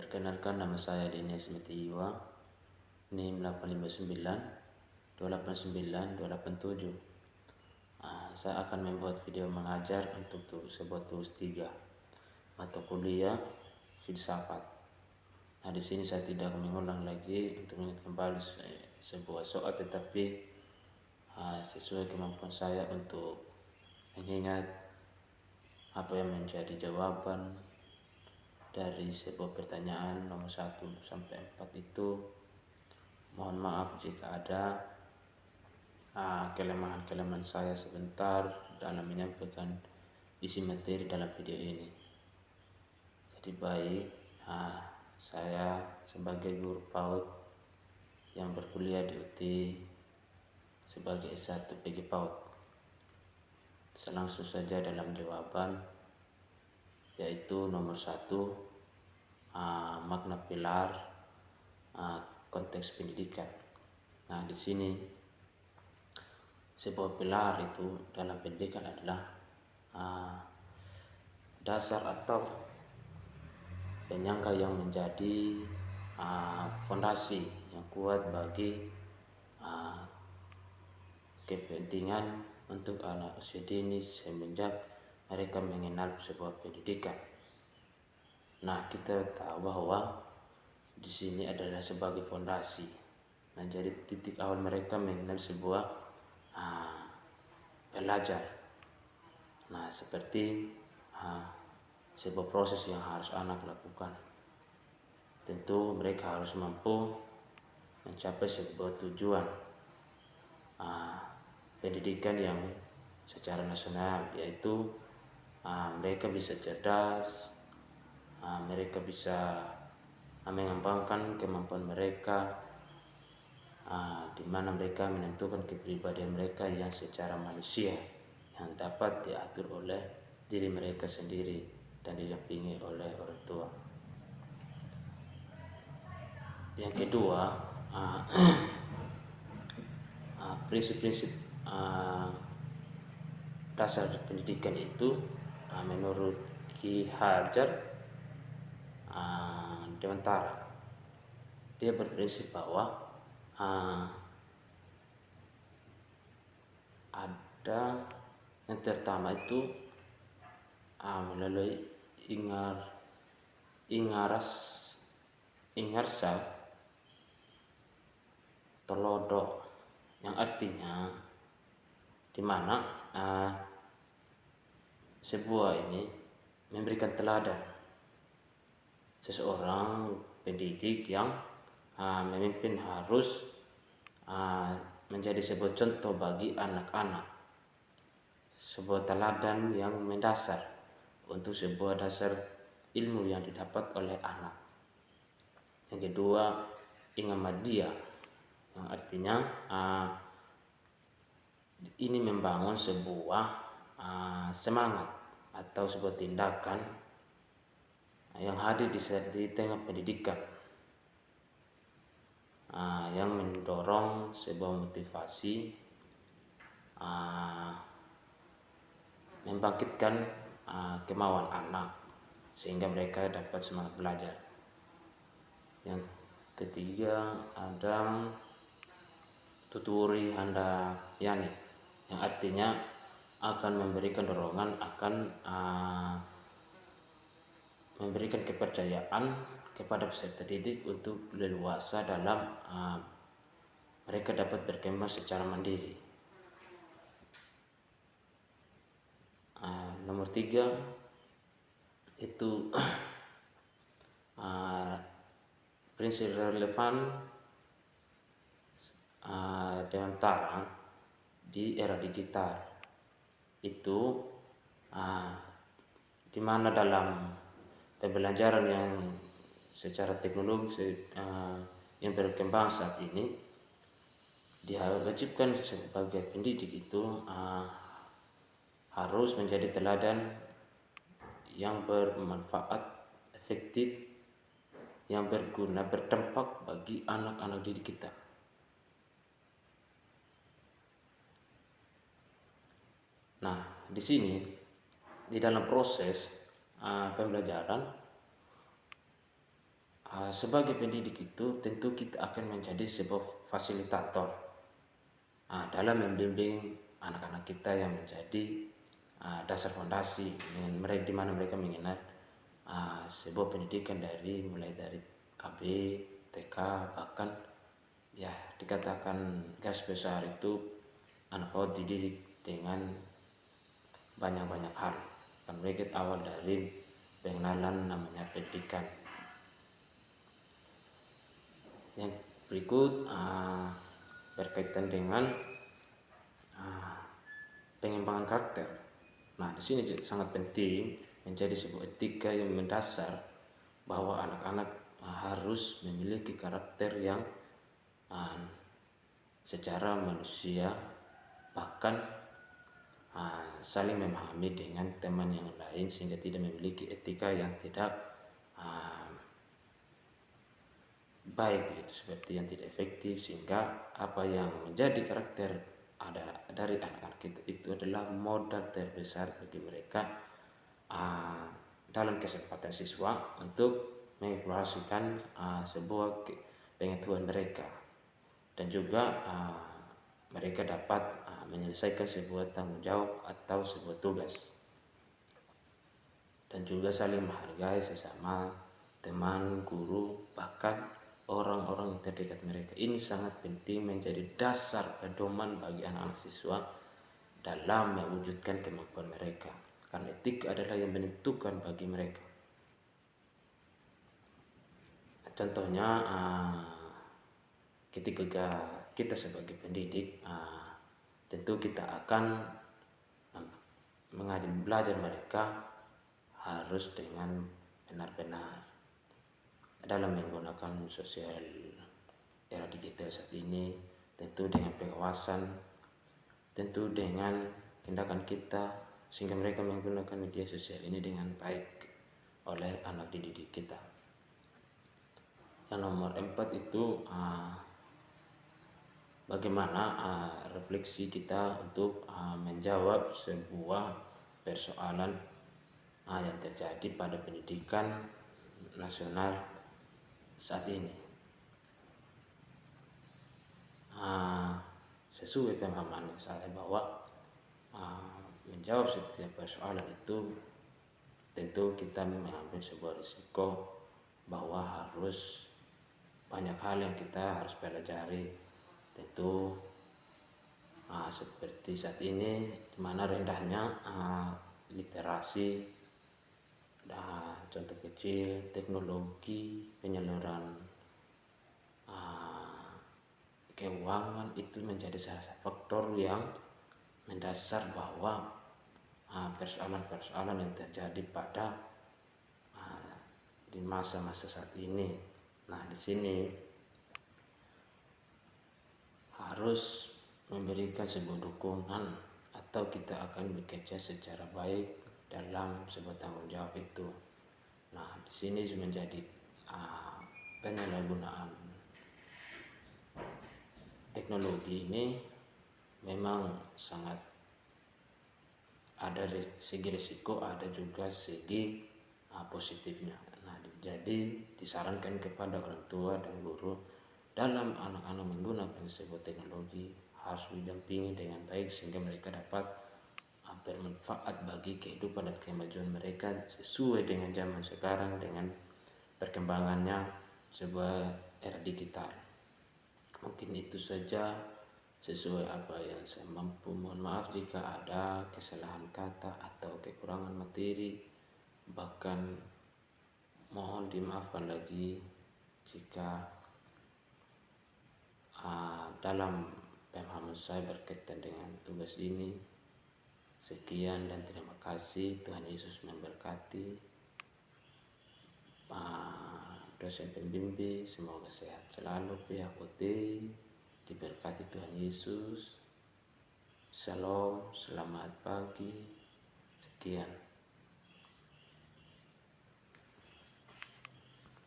Perkenalkan, nama saya Dinis Metiwa, NIM 859 289 287. Saya akan membuat video mengajar untuk sebuah tugas 3 mata kuliah filsafat. Di sini saya tidak mengulang lagi untuk mengingat kembali sebuah soal, tetapi sesuai kemampuan saya untuk mengingat apa yang menjadi jawaban dari sebuah pertanyaan nomor 1 sampai 4 itu. Mohon maaf jika ada kelemahan-kelemahan saya sebentar dalam menyampaikan isi materi dalam video ini. Jadi baik, saya sebagai guru PAUD yang berkuliah di UT sebagai S1 PG PAUD, langsung saja dalam jawaban, yaitu nomor 1, makna pilar konteks pendidikan. Di sini sebuah pilar itu dalam pendidikan adalah dasar atau penyangga yang menjadi fondasi yang kuat bagi kepentingan untuk anak usia dini semenjak mereka mengenal sebuah pendidikan. Kita tahu bahwa di sini adalah sebagai fondasi. Jadi titik awal mereka mengenal sebuah belajar. Seperti sebuah proses yang harus anak lakukan. Tentu mereka harus mampu mencapai sebuah tujuan pendidikan yang secara nasional, yaitu mereka bisa cerdas, mereka bisa mengembangkan kemampuan mereka, di mana mereka menentukan kepribadian mereka yang secara manusia yang dapat diatur oleh diri mereka sendiri dan didampingi oleh orang tua. Yang kedua, prinsip-prinsip dasar pendidikan itu menurut Ki Hajar Dewantara, dia berprinsip bahwa ada yang pertama itu melalui ingarsa tolodo, yang artinya di mana sebuah ini memberikan teladan seseorang pendidik yang memimpin harus menjadi sebuah contoh bagi anak-anak, sebuah teladan yang mendasar untuk sebuah dasar ilmu yang didapat oleh anak. Yang kedua, ingamadia, yang artinya ini membangun sebuah semangat atau sebuah tindakan yang hadir di tengah pendidikan, yang mendorong sebuah motivasi, membangkitkan kemauan anak sehingga mereka dapat semangat belajar. Yang ketiga, ada tuturi handayani, yang artinya akan memberikan dorongan, akan memberikan kepercayaan kepada peserta didik untuk leluasa dalam mereka dapat berkembang secara mandiri. Nomor 3 itu prinsip relevan Dewantara di era digital itu di mana dalam pembelajaran yang secara teknologi yang berkembang saat ini, diwajibkan sebagai pendidik itu harus menjadi teladan yang bermanfaat, efektif, yang berguna, berdampak bagi anak-anak didik kita. Di sini di dalam proses pembelajaran sebagai pendidik itu tentu kita akan menjadi sebuah fasilitator dalam membimbing anak-anak kita yang menjadi dasar fondasi di mana mereka mengenal sebuah pendidikan mulai dari KB, TK, bahkan ya dikatakan garis besar itu anak PAUD dididik dengan banyak-banyak hal. Kan mereka awal dari pengenalan namanya pendidikan. Yang berikut berkaitan dengan pengembangan karakter. Nah, di sini sangat penting menjadi sebuah etika yang mendasar bahwa anak-anak harus memiliki karakter yang secara manusia, bahkan saling memahami dengan teman yang lain sehingga tidak memiliki etika yang tidak baik, itu seperti yang tidak efektif, sehingga apa yang menjadi karakter dari anak-anak kita itu adalah modal terbesar bagi mereka dalam kesempatan siswa untuk mengeksplorasikan sebuah pengetahuan mereka, dan juga mereka dapat menyelesaikan sebuah tanggung jawab atau sebuah tugas, dan juga saling menghargai sesama teman, guru, bahkan orang-orang yang terdekat mereka. Ini sangat penting menjadi dasar pedoman bagi anak-anak siswa dalam mewujudkan kemampuan mereka, karena etika adalah yang menentukan bagi mereka. Contohnya ketika kita sebagai pendidik tentu kita akan belajar mereka harus dengan benar-benar dalam menggunakan sosial era digital saat ini, tentu dengan pengawasan, tentu dengan tindakan kita, sehingga mereka menggunakan media sosial ini dengan baik oleh anak didik kita. Yang nomor 4 itu bagaimana refleksi kita untuk menjawab sebuah persoalan yang terjadi pada pendidikan nasional saat ini. Sesuai pemahaman saya bahwa menjawab setiap persoalan itu tentu kita mengambil sebuah risiko bahwa harus banyak hal yang kita harus pelajari. Tentu seperti saat ini di mana rendahnya literasi, contoh kecil teknologi, penyaluran keuangan itu menjadi salah satu faktor yang mendasar bahwa persoalan-persoalan yang terjadi pada di masa-masa saat ini. Nah, di sini harus memberikan sebuah dukungan atau kita akan bekerja secara baik dalam sebuah tanggung jawab itu. Nah, di sini menjadi penyalahgunaan teknologi ini memang sangat ada segi risiko, ada juga segi positifnya. Nah, jadi disarankan kepada orang tua dan guru dalam anak-anak menggunakan sebuah teknologi harus didampingi dengan baik sehingga mereka dapat bermanfaat bagi kehidupan dan kemajuan mereka sesuai dengan zaman sekarang dengan perkembangannya sebuah era digital. Mungkin itu saja sesuai apa yang saya mampu. Mohon maaf jika ada kesalahan kata atau kekurangan materi, bahkan mohon dimaafkan lagi jika dalam pemahaman saya berkaitan dengan tugas ini. Sekian dan terima kasih. Tuhan Yesus memberkati. Dosen pembimbing semoga sehat selalu, pihak OT diberkati Tuhan Yesus. Shalom, selamat pagi. Sekian.